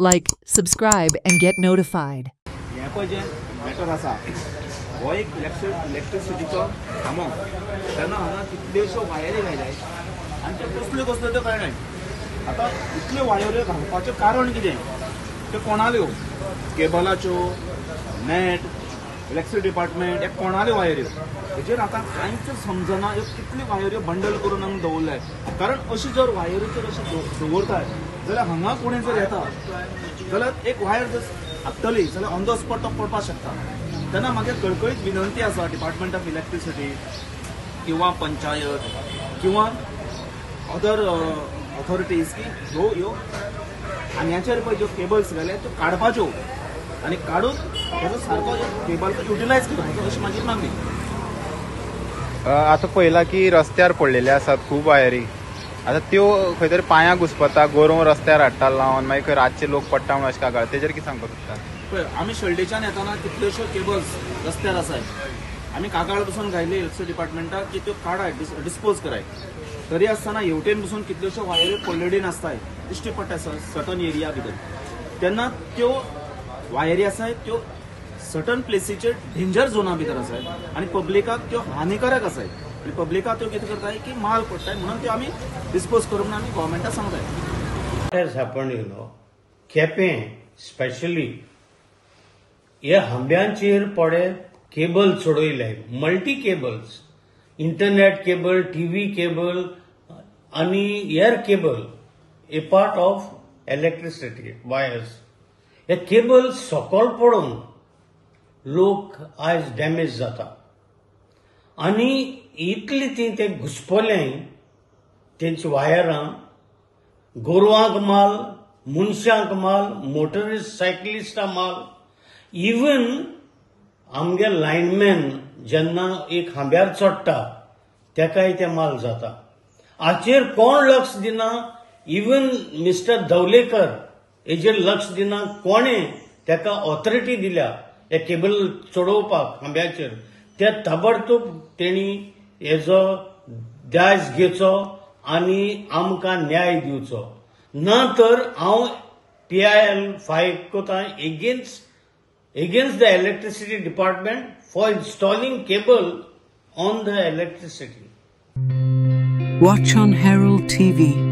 Like, subscribe, and get notified. हे पळय जे मॅटर आसा हो एक इलेक्ट्रिसिटीचो कामो तेन्ना हांगा कितल्योश्यो वायरी घायल्याय आनी त्यो कसल्यो कसल्यो त्यो कळनाय. आतां इतल्यो वायऱ्यो घालपाचें कारण कितें त्यो कोणाल्यो केबलाच्यो नेट इलेक्ट्रिसिटी डिपार्टमेंट हे कोणाल्यो वायऱ्यो हेचेर आतां कांयच समजना. ह्यो कितल्यो वायऱ्यो बंडल करून हांगा दवरल्याय. कारण अशी जर वायरीचेर अशें दवरताय जाल्यार हांगा कोणें जर येता जाल्यार एक वायर जर हाडटली जाल्यार ऑन द स्पॉट तो पडपाक शकता. तेन्ना म्हाका कळकळीत विनंती आसा डिपार्टमेंट ऑफ इलेक्ट्रिसिटी किंवा पंचायत किंवा अदर ऑथॉरिटीज की ह्यो हांग्याचेर पळय ज्यो केबल्स घाल्या त्यो काडपाच्यो आनी काडून तेजो सारको केबल युटिलायज करपाचो अशी म्हाजी मागणी. आता पळयला की रस्त्यार पडलेले आसात खूब वायरी. आता त्यो खंय तरी पांयां घुसपता गोरवां रस्त्यार हाडटा लावन मागीर खंय रातचे लोक पडटा म्हणून अशें कागाळ तेजेर कितें सांगपाक सोदता? पळय आमी शेल्डेच्यान येताना कितल्योश्यो केबल्स रस्त्यार आसाय. आमी कागाळ पसून घायले इलेक्ट्रिसिटी डिपार्टमेंटाक की त्यो काडाय डिस्पोज कराय. तरी आसतना हेवटेन पसून कितल्योश्यो वायऱ्यो पडलेली नासताय दिश्टी पडटा सर्टन एरिया भितर. तेन्ना त्यो वायरी आसाय त्यो सर्टन प्लेसीचेर डेंजर झोना भितर आसाय आनी पब्लिकाक त्यो हानिकारक आसाय आनी पब्लिकाक त्यो कितें करताय की माल पडटाय म्हणून त्यो आमी डिस्पोज करून म्हणून आमी गोवमेंटाक सांगताय. has happened, केपें स्पेशली हे हांब्यांचेर पडे केबल चडयले multi cables internet cable TV cable आणि air cable a part of electricity wires. हे केबल सकल पडून लोक आयज डॅमेज जाता आणि इतली ते घुसपले तेंची वायरां गोरवांक माल मनशांक माल मोटरिस्ट सायकलिस्टां माल इवन आमगे लायनमॅन जेन्ना एक खांब्यार चडटा तेकाय ते माल जाता. हाचेर कोण लक्ष दिना. इवन मिस्टर धवलेकर हेजेर लक्ष दिना. कोणें तेका ऑथॉरिटी दिल्या हे केबल चडोवपाक खांब्याचेर ते ताबडतोब तेणी हेजो दायज घेवचो आनी आमकां न्याय दिवचो. ना तर हांव PIL फायल कोता against the electricity department for installing cable on the electricity. Watch on Herald TV.